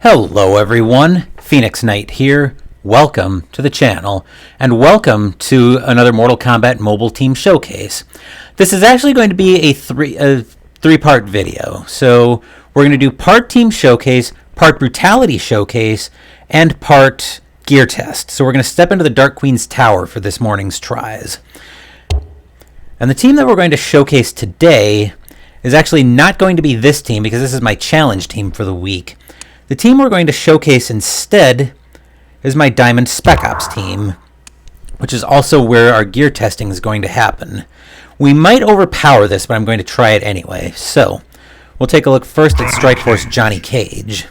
Hello everyone, Phoenix Knight here. Welcome to the channel, and welcome to another Mortal Kombat Mobile Team Showcase. This is actually going to be a three-part video. So we're going to do part Team Showcase, part Brutality Showcase, and part Gear Test. So we're going to step into the Dark Queen's Tower for this morning's tries. And the team that we're going to showcase today is actually not going to be this team, because this is my challenge team for the week. The team we're going to showcase instead is my Diamond Spec Ops team, which is also where our gear testing is going to happen. We might overpower this, but I'm going to try it anyway. So we'll take a look first at Strikeforce Johnny Cage.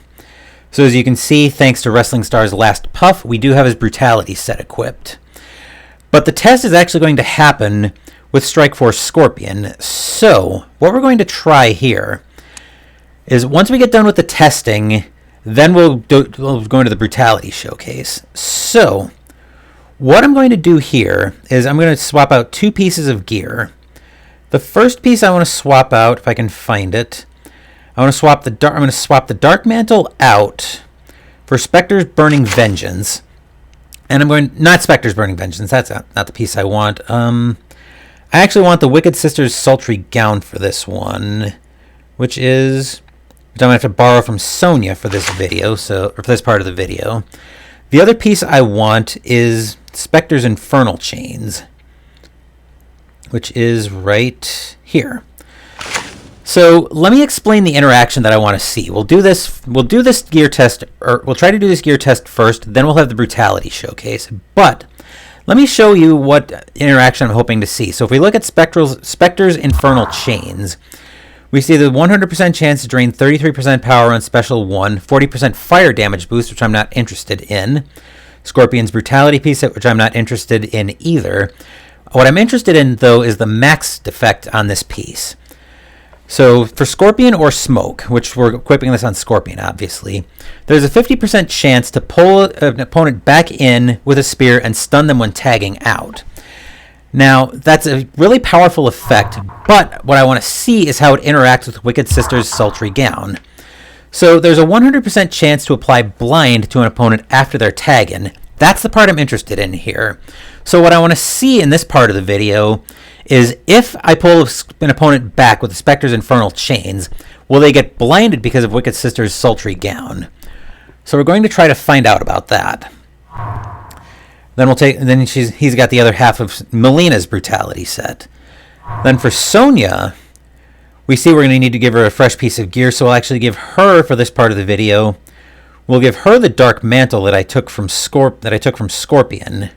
So as you can see, thanks to Wrestling Star's Last Puff, we do have his Brutality set equipped. But the test is actually going to happen with Strikeforce Scorpion. So what we're going to try here is, once we get done with the testing, then we'll go into the Brutality Showcase. So what I'm going to do here is I'm going to swap out two pieces of gear. The first piece I want to swap out, if I can find it, I'm going to swap the Dark Mantle out for Spectre's Burning Vengeance. And I'm going, not Spectre's Burning Vengeance, that's not the piece I want. I actually want the Wicked Sister's Sultry Gown for this one, which I'm going to have to borrow from Sonia for this video, or for this part of the video. The other piece I want is Spectre's Infernal Chains, which is right here. So let me explain the interaction that I want to see. We'll do this gear test, or we'll try to do this gear test first, then we'll have the Brutality Showcase. But let me show you what interaction I'm hoping to see. So if we look at Spectre's Infernal Chains, we see the 100% chance to drain 33% power on Special 1, 40% fire damage boost, which I'm not interested in. Scorpion's Brutality piece, which I'm not interested in either. What I'm interested in, though, is the max effect on this piece. So for Scorpion or Smoke, which we're equipping this on Scorpion, obviously, there's a 50% chance to pull an opponent back in with a spear and stun them when tagging out. Now, that's a really powerful effect, but what I want to see is how it interacts with Wicked Sister's Sultry Gown. So there's a 100% chance to apply blind to an opponent after they're tagging. That's the part I'm interested in here. So what I want to see in this part of the video is, if I pull an opponent back with the Spectre's Infernal Chains, will they get blinded because of Wicked Sister's Sultry Gown? So we're going to try to find out about that. Then he's got the other half of Melina's Brutality set. Then for Sonia, we see we're going to need to give her a fresh piece of gear, so we'll actually give her, for this part of the video, we'll give her the Dark Mantle that I took from Scorpion. If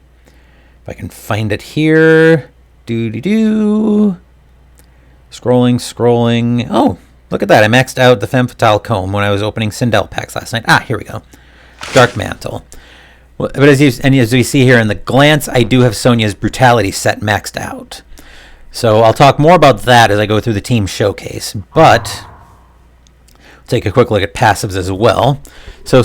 I can find it here. Scrolling. Oh, look at that. I maxed out the Femme Fatale Comb when I was opening Sindel packs last night. Ah, here we go. Dark Mantle. But as we see here in the glance, I do have Sonia's Brutality set maxed out. So I'll talk more about that as I go through the team showcase. But we'll take a quick look at passives as well. So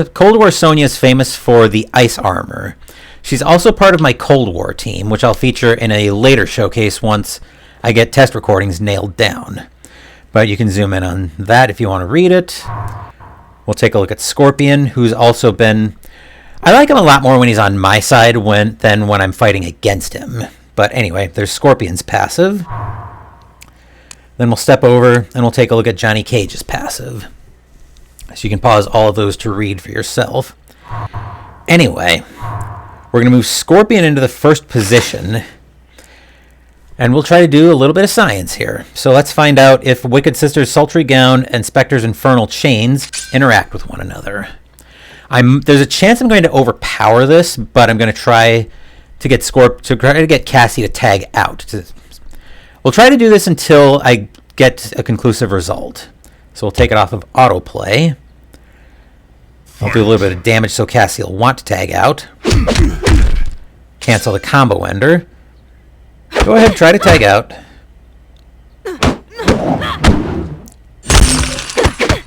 Cold War Sonia is famous for the ice armor. She's also part of my Cold War team, which I'll feature in a later showcase once I get test recordings nailed down. But you can zoom in on that if you want to read it. We'll take a look at Scorpion, who's also been... I like him a lot more when he's on my side than when I'm fighting against him. But anyway, there's Scorpion's passive. Then we'll step over and we'll take a look at Johnny Cage's passive. So you can pause all of those to read for yourself. Anyway, we're going to move Scorpion into the first position. And we'll try to do a little bit of science here. So let's find out if Wicked Sister's Sultry Gown and Spectre's Infernal Chains interact with one another. There's a chance I'm going to overpower this, but I'm going to try to get Cassie to tag out. We'll try to do this until I get a conclusive result. So we'll take it off of autoplay. I'll do a little bit of damage so Cassie will want to tag out. Cancel the combo ender. Go ahead, try to tag out.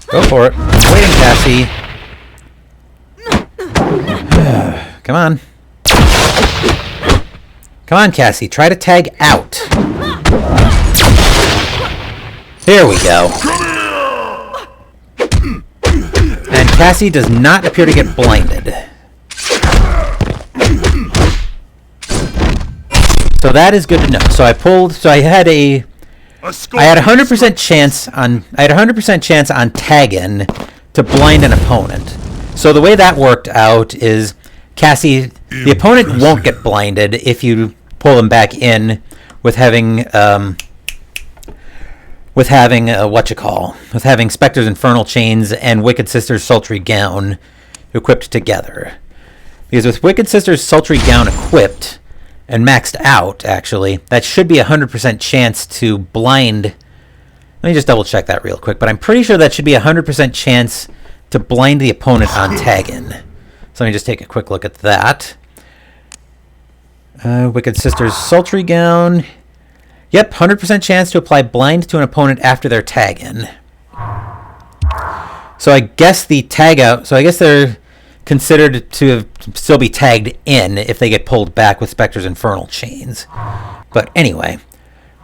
Go for it. Waiting, Cassie. Come on. Come on, Cassie. Try to tag out. Here we go. And Cassie does not appear to get blinded. So that is good to know. So I had a 100% chance on tagging to blind an opponent. So the way that worked out is Cassie, the opponent won't get blinded if you pull them back in with having Spectre's Infernal Chains and Wicked Sister's Sultry Gown equipped together. Because with Wicked Sister's Sultry Gown equipped and maxed out, actually, that should be a 100% chance to blind. Let me just double check that real quick, but I'm pretty sure that should be a 100% chance to blind the opponent on tagging. So let me just take a quick look at that. Wicked Sister's Sultry Gown. Yep, 100% chance to apply blind to an opponent after their tag-in. So I guess the tag-out... So I guess they're considered to still be tagged in if they get pulled back with Spectre's Infernal Chains. But anyway,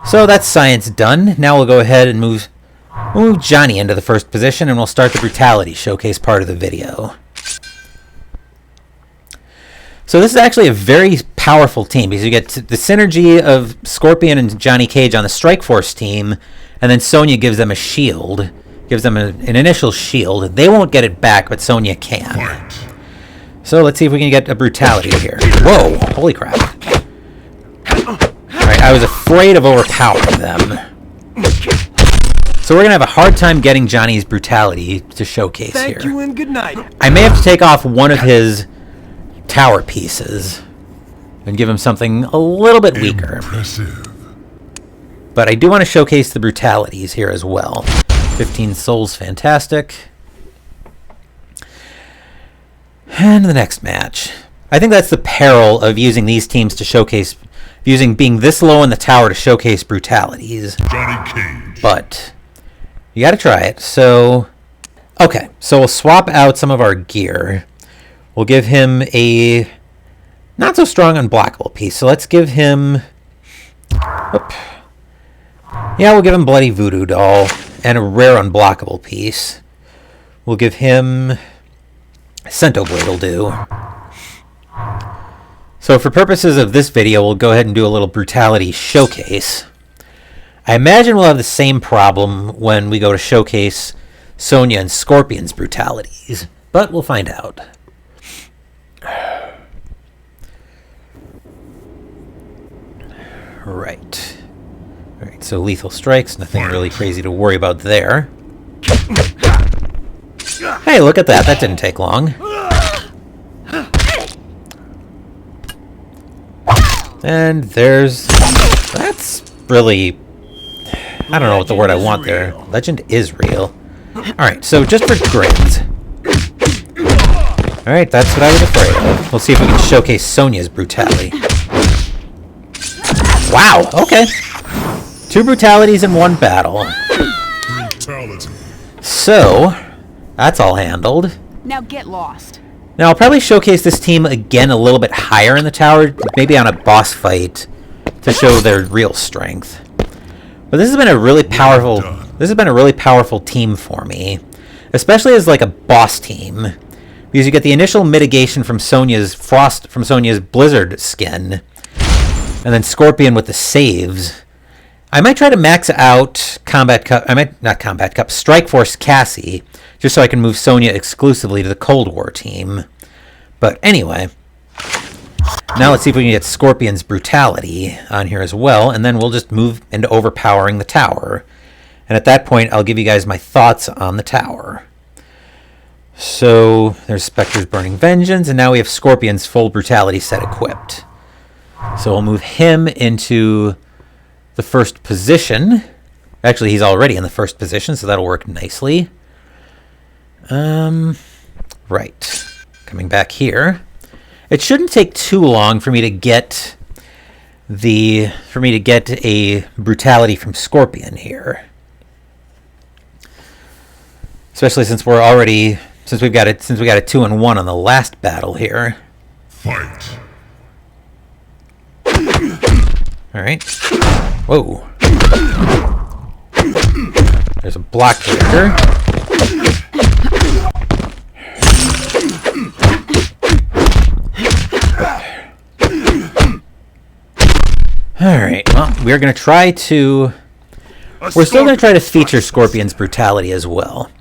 so that's science done. Now we'll go ahead and move Johnny into the first position, and we'll start the Brutality Showcase part of the video. So this is actually a very powerful team because you get the synergy of Scorpion and Johnny Cage on the Strikeforce team, and then Sonia gives them a shield, gives them an initial shield. They won't get it back, but Sonia can. So let's see if we can get a Brutality here. Whoa, holy crap. Alright, I was afraid of overpowering them. So we're going to have a hard time getting Johnny's Brutality to showcase here. Thank you and good night. I may have to take off one of his tower pieces and give him something a little bit weaker. Impressive. But I do want to showcase the brutalities here as well. 15 souls, fantastic. And the next match. I think that's the peril of using these teams to showcase, being this low in the tower to showcase brutalities. Johnny Cage. But you got to try it. So, okay, so we'll swap out some of our gear. We'll give him a not so strong unblockable piece. So let's give him... Whoop. Yeah, we'll give him Bloody Voodoo Doll and a rare unblockable piece. We'll give him... Cento Blade will do. So for purposes of this video, we'll go ahead and do a little Brutality Showcase. I imagine we'll have the same problem when we go to showcase Sonia and Scorpion's brutalities, but we'll find out. Right. Alright, so lethal strikes, nothing really crazy to worry about there. Hey, look at that. That didn't take long. And there's... That's really... I don't know what the word I want there. Legend is real. Alright, so just for grins. Alright, that's what I was afraid of. We'll see if we can showcase Sonia's brutality. Wow, okay. 2 brutalities in 1 battle. Brutality. So, that's all handled. Now get lost. Now, I'll probably showcase this team again a little bit higher in the tower, maybe on a boss fight, to show their real strength. But this has been a really powerful team for me, especially as like a boss team, because you get the initial mitigation from Sonia's Blizzard skin, and then Scorpion with the saves. I might try to max out Strikeforce Cassie, just so I can move Sonia exclusively to the Cold War team. But anyway, now let's see if we can get Scorpion's brutality on here as well, and then we'll just move into overpowering the tower. And at that point, I'll give you guys my thoughts on the tower. So there's Spectre's Burning Vengeance, and now we have Scorpion's full brutality set equipped. So we'll move him into the first position. Actually, he's already in the first position, so that'll work nicely. Right. Coming back here. It shouldn't take too long for me to get a brutality from Scorpion here. Especially since we got a 2-in-1 on the last battle here. Fight. All right. Whoa. There's a block breaker. Alright, well, we're going to try to... We're still going to try to feature Scorpion's brutality as well.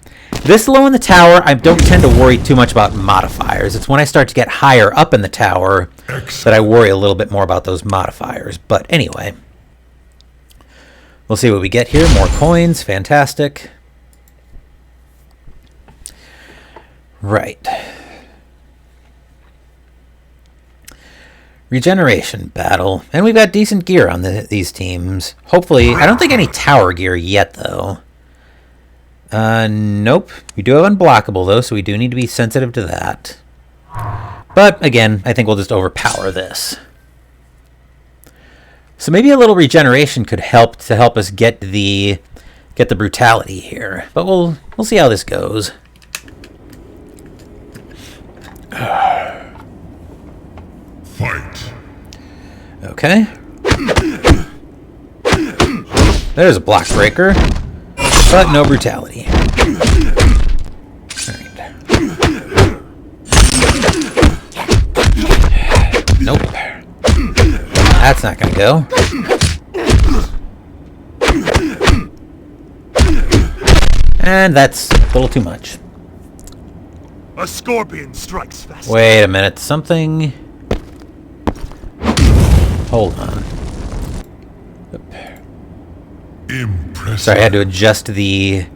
This low in the tower, I don't tend to worry too much about modifiers. It's when I start to get higher up in the tower that I worry a little bit more about those modifiers. But anyway, we'll see what we get here. More coins. Fantastic. Right. Regeneration battle. And we've got decent gear on these teams. Hopefully, I don't think any tower gear yet, though. Nope. We do have unblockable, though, so we do need to be sensitive to that. But, again, I think we'll just overpower this. So maybe a little regeneration could help to help us get the brutality here. But we'll see how this goes. Fight. Okay. There's a block breaker, but no brutality. Alright. Nope. That's not gonna go. And that's a little too much. A scorpion strikes fast. Wait a minute. Something... Hold on. Impressive. Sorry, I had to adjust the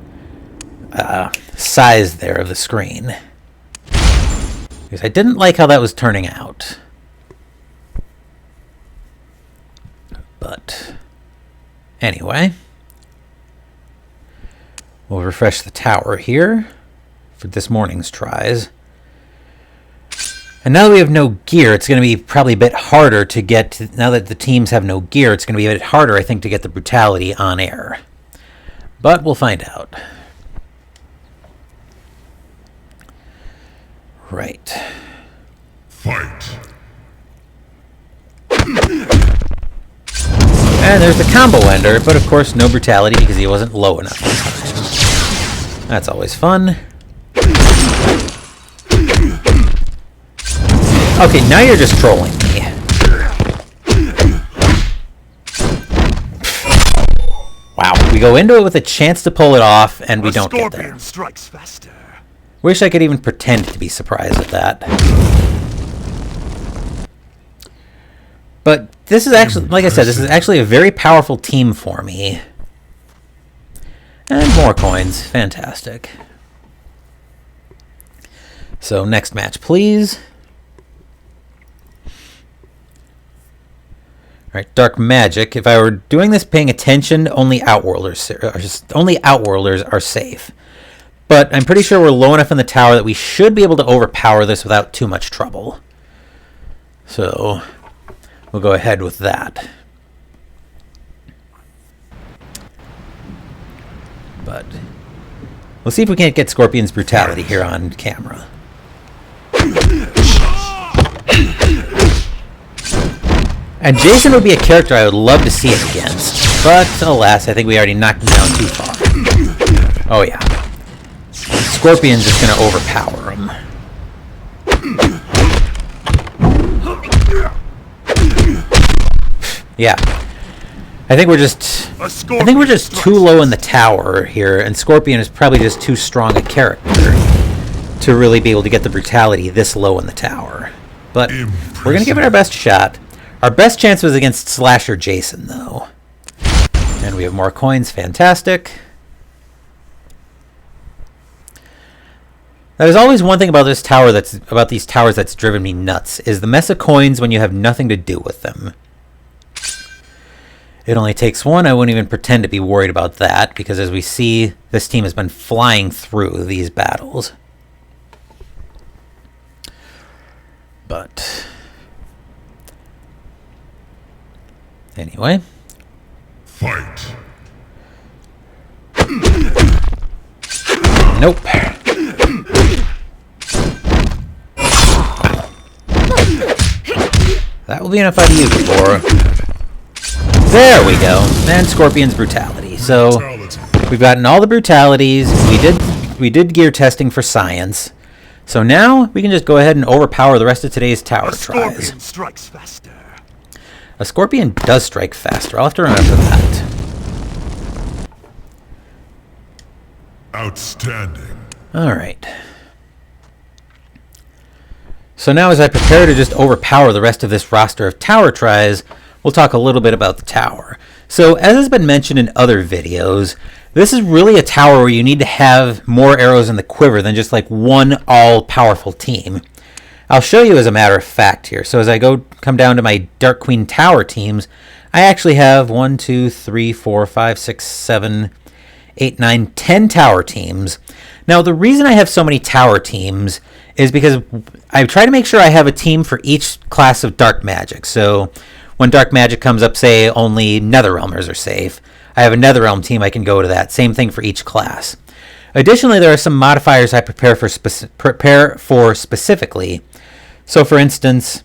size there of the screen. Because I didn't like how that was turning out. But anyway, we'll refresh the tower here for this morning's tries. And now that we have no gear, it's going to be probably a bit harder to get... Now that the teams have no gear, it's going to be a bit harder, I think, to get the brutality on air. But we'll find out. Right. Fight. And there's the combo ender, but of course no brutality because he wasn't low enough. That's always fun. Okay, now you're just trolling me. Wow, we go into it with a chance to pull it off, and we don't get there. Scorpion strikes faster. Wish I could even pretend to be surprised at that. But this is actually, like I said, this is actually a very powerful team for me. And more coins. Fantastic. So, next match, please. Alright, Dark Magic. If I were doing this paying attention, only Outworlders are safe. But I'm pretty sure we're low enough in the tower that we should be able to overpower this without too much trouble. So, we'll go ahead with that. But we'll see if we can't get Scorpion's brutality here on camera. And Jason would be a character I would love to see it against. But, alas, I think we already knocked him down too far. Oh, yeah. Scorpion's just going to overpower him. Yeah. I think we're just too low in the tower here, and Scorpion is probably just too strong a character to really be able to get the brutality this low in the tower. But we're going to give it our best shot. Our best chance was against Slasher Jason, though. And we have more coins. Fantastic. There's always one thing about this tower about these towers that's driven me nuts, is the mess of coins when you have nothing to do with them. It only takes one. I wouldn't even pretend to be worried about that, because as we see, this team has been flying through these battles. But anyway. Fight. Nope. That will be enough out of you, Laura. There we go. And Scorpion's brutality. So we've gotten all the brutalities. We did gear testing for science. So now we can just go ahead and overpower the rest of today's tower tries. Scorpion strikes faster. A Scorpion does strike faster. I'll have to remember that. Outstanding. Alright. So now as I prepare to just overpower the rest of this roster of tower tries, we'll talk a little bit about the tower. So as has been mentioned in other videos, this is really a tower where you need to have more arrows in the quiver than just like one all-powerful team. I'll show you as a matter of fact here. So as I come down to my Dark Queen tower teams, I actually have 1, 2, 3, 4, 5, 6, 7, 8, 9, 10 tower teams. Now the reason I have so many tower teams is because I try to make sure I have a team for each class of dark magic. So when dark magic comes up, say only Netherrealmers are safe, I have a Netherrealm team I can go to that. Same thing for each class. Additionally, there are some modifiers I prepare for specifically. So for instance,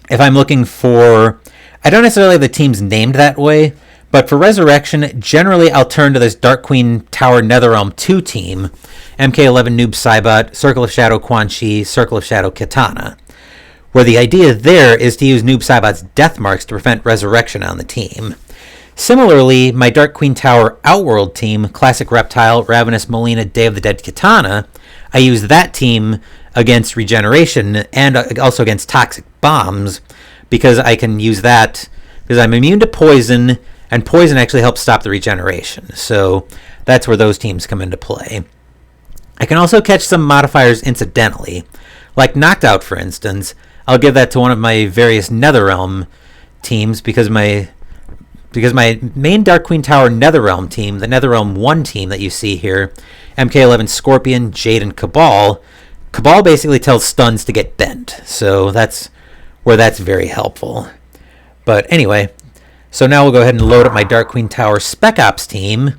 if I'm looking for, I don't necessarily have the teams named that way, but for Resurrection, generally I'll turn to this Dark Queen Tower Netherrealm 2 team, MK11 Noob Saibot, Circle of Shadow Quan Chi, Circle of Shadow Kitana, where the idea there is to use Noob Saibot's death marks to prevent Resurrection on the team. Similarly, my Dark Queen Tower Outworld team, Classic Reptile, Ravenous Molina, Day of the Dead Kitana, I use that team against Regeneration and also against Toxic Bombs because I can use that because I'm immune to poison, and poison actually helps stop the regeneration. So that's where those teams come into play. I can also catch some modifiers incidentally. Like Knocked Out, for instance, I'll give that to one of my various Netherrealm teams because my main Dark Queen Tower Netherrealm team, the Netherrealm 1 team that you see here, MK11 Scorpion, Jade, and Cabal basically tells stuns to get bent. So that's where that's very helpful. But anyway, so now we'll go ahead and load up my Dark Queen Tower Spec Ops team,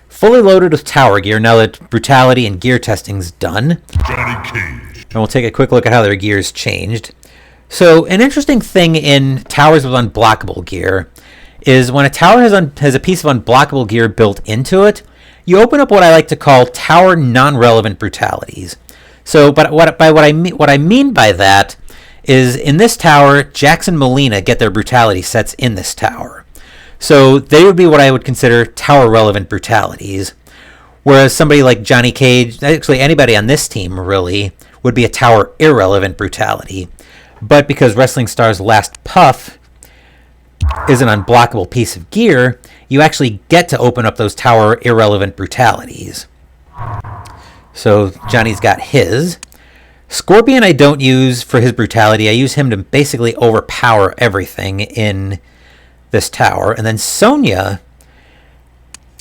fully loaded with tower gear now that brutality and gear testing's done. Johnny Cage. And we'll take a quick look at how their gear's changed. So an interesting thing in towers with unblockable gear is when a tower has a piece of unblockable gear built into it, you open up what I like to call tower non-relevant brutalities. So, but what I mean by that is in this tower, Jax and Molina get their brutality sets in this tower. So they would be what I would consider tower relevant brutalities, whereas somebody like Johnny Cage, actually anybody on this team really, would be a tower irrelevant brutality. But because Wrestling Star's last puff is an unblockable piece of gear, you actually get to open up those tower irrelevant brutalities. So Johnny's got his. Scorpion I don't use for his brutality. I use him to basically overpower everything in this tower. And then Sonia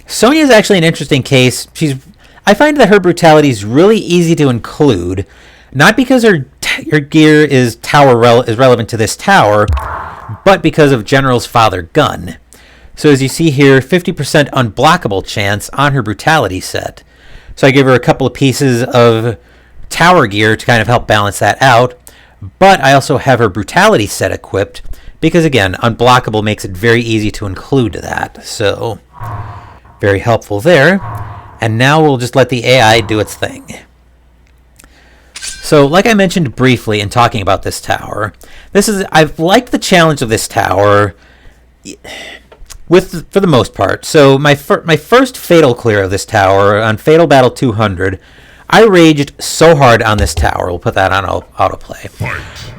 is actually an interesting case. I find that her brutality is really easy to include, not because her gear is relevant to this tower, but because of General's father gun. So as you see here, 50% unblockable chance on her brutality set. So I give her a couple of pieces of tower gear to kind of help balance that out, but I also have her brutality set equipped because, again, unblockable makes it very easy to include that. So very helpful there. And now we'll just let the AI do its thing. So like I mentioned briefly in talking about this tower, I've liked the challenge of this tower for the most part. So my first Fatal clear of this tower on Fatal Battle 200, I raged so hard on this tower. We'll put that on autoplay.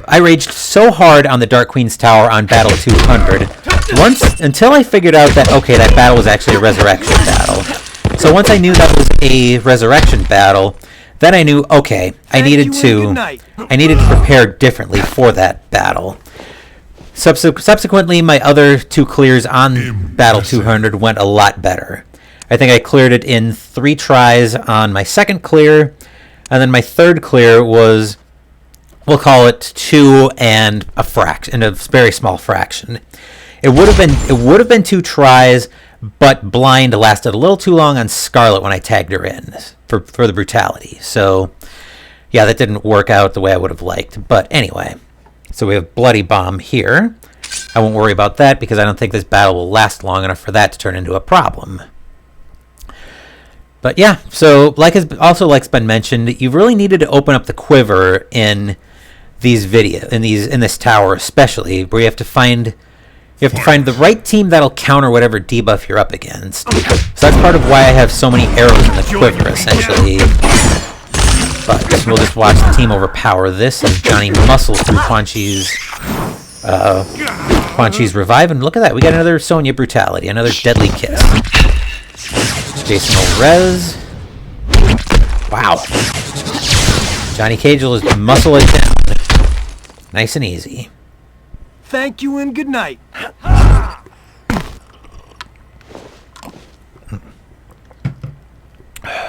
I raged so hard on the Dark Queen's tower on Battle 200 until I figured out that, okay, that battle was actually a resurrection battle. So once I knew that was a resurrection battle, then I knew, okay, I needed to prepare differently for that battle. Subsequently, my other two clears on Battle 200 went a lot better. I think I cleared it in 3 tries on my second clear, and then my third clear was, we'll call it 2 and a very small fraction. It would have been 2 tries, but blind lasted a little too long on Scarlet when I tagged her in for the brutality. So yeah, that didn't work out the way I would have liked. But anyway, so we have Bloody Bomb here. I won't worry about that because I don't think this battle will last long enough for that to turn into a problem. But yeah, so like's been mentioned, you've really needed to open up the quiver in these in this tower especially, where you have to find You have to find the right team that'll counter whatever debuff you're up against. So that's part of why I have so many arrows in the quiver, essentially. But we'll just watch the team overpower this as Johnny muscles through Quan Chi's revive. And look at that, we got another Sonia Brutality, another Deadly Kiss. Jason will res. Wow. Johnny Cage will just muscle it down. Nice and easy. Thank you and good night.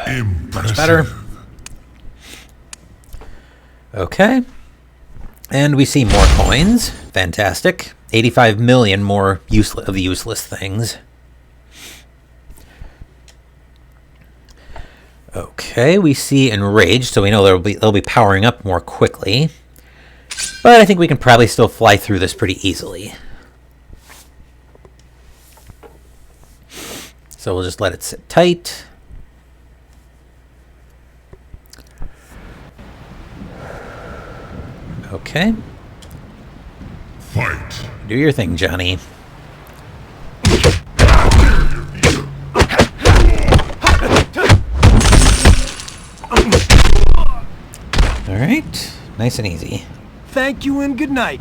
Impressive. Better. Okay. And we see more coins. Fantastic. 85 million more of the useless things. Okay, we see Enraged, so we know they'll be powering up more quickly. But I think we can probably still fly through this pretty easily. So we'll just let it sit tight. Okay. Fight. Do your thing, Johnny. All right. Nice and easy. Thank you and good night.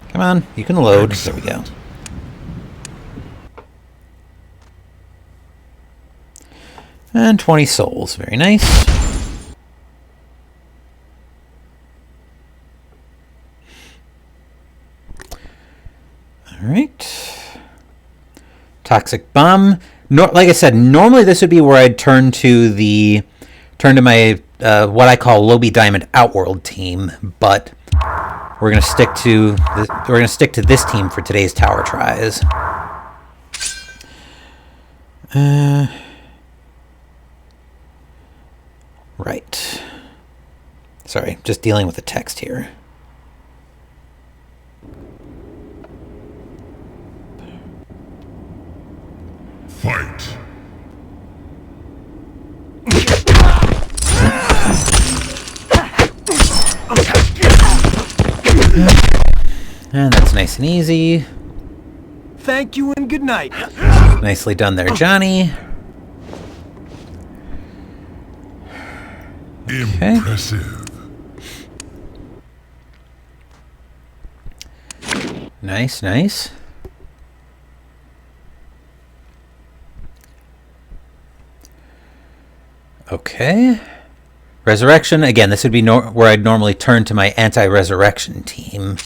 Come on, you can load. There we go. And 20 souls. Very nice. All right. Toxic Bomb. Like I said, normally this would be where I'd turn to my what I call Lobby Diamond Outworld team, but we're gonna stick to this team for today's tower tries. Right. Sorry, just dealing with the text here. Fight. And that's nice and easy. Thank you and good night. Nicely done there, Johnny. Okay. Impressive. Nice, nice. Okay. Resurrection. Again, this would be where I'd normally turn to my anti-resurrection team.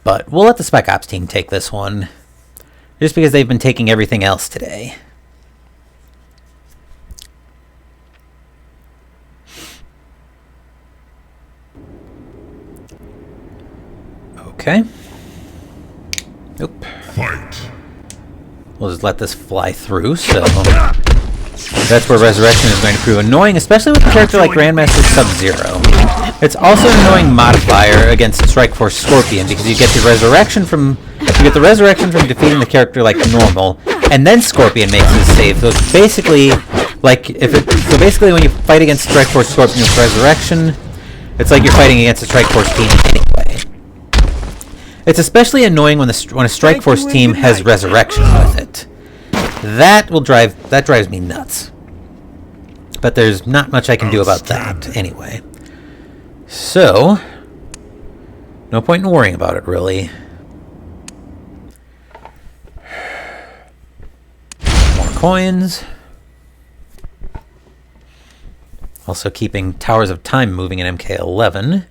But we'll let the Spec Ops team take this one. Just because they've been taking everything else today. Okay. Nope. Fight. We'll just let this fly through, so that's where Resurrection is going to prove annoying, especially with a character like Grandmaster Sub-Zero. It's also an annoying modifier against Strikeforce Scorpion because you get the resurrection from defeating the character like normal, and then Scorpion makes his save. So it's basically like basically when you fight against Strikeforce Scorpion with Resurrection, it's like you're fighting against a Strikeforce team anyway. It's especially annoying when a Strikeforce team has Resurrection with it. That drives me nuts. But there's not much I can do about that anyway. So, no point in worrying about it, really. More coins. Also keeping Towers of Time moving in MK11.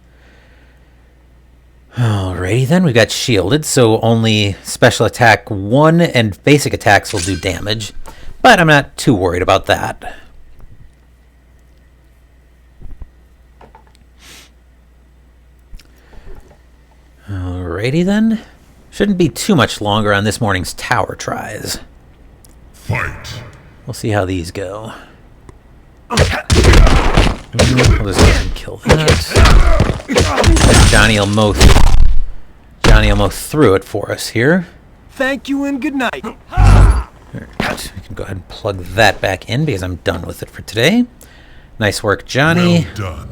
Alrighty then, we've got shielded, so only special attack 1 and basic attacks will do damage. But I'm not too worried about that. Alrighty then. Shouldn't be too much longer on this morning's tower tries. Fight. We'll see how these go. We'll just go ahead and kill that. Johnny almost threw it for us here. Thank you and good night. Alright, we can go ahead and plug that back in because I'm done with it for today. Nice work, Johnny. Well done.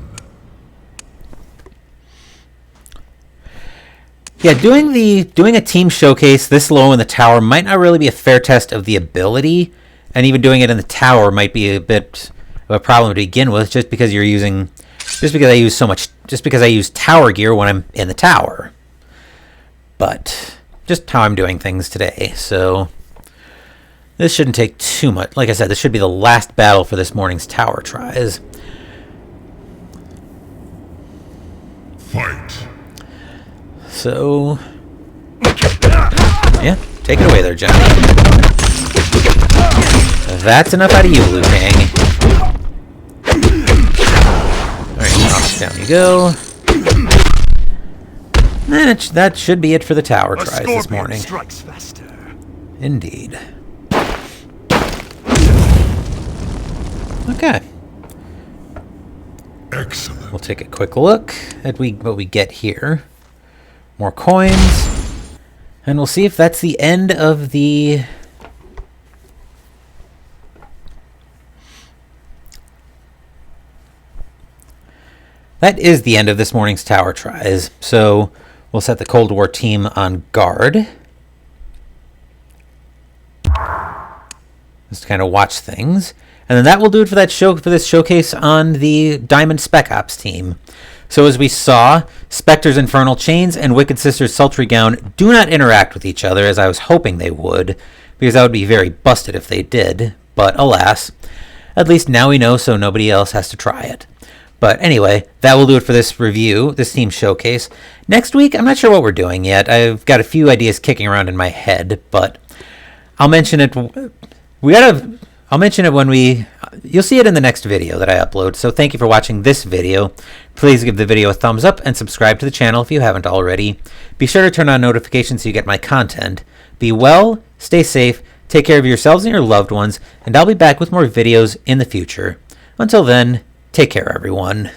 Yeah, doing a team showcase this low in the tower might not really be a fair test of the ability, and even doing it in the tower might be a bit of a problem to begin with, just because I use tower gear when I'm in the tower. But just how I'm doing things today, so this shouldn't take too much. Like I said, this should be the last battle for this morning's tower tries. Fight. So, yeah, take it away there, Johnny. That's enough out of you, Liu Kang. Alright, down you go. That should be it for the tower tries this morning. Strikes faster. Indeed. Okay. Excellent. We'll take a quick look at what we get here. More coins. And we'll see if that's the end of the... That is the end of this morning's tower tries. So we'll set the Cold War team on guard. Just to kind of watch things. And then that will do it for this showcase on the Diamond Spec Ops team. So as we saw, Spectre's Infernal Chains and Wicked Sister's Sultry Gown do not interact with each other, as I was hoping they would, because that would be very busted if they did. But alas, at least now we know, so nobody else has to try it. But anyway, that will do it for this review, this team showcase. Next week, I'm not sure what we're doing yet. I've got a few ideas kicking around in my head, but I'll mention it. I'll mention it when you'll see it in the next video that I upload. So thank you for watching this video. Please give the video a thumbs up and subscribe to the channel if you haven't already. Be sure to turn on notifications so you get my content. Be well, stay safe, take care of yourselves and your loved ones, and I'll be back with more videos in the future. Until then, take care, everyone.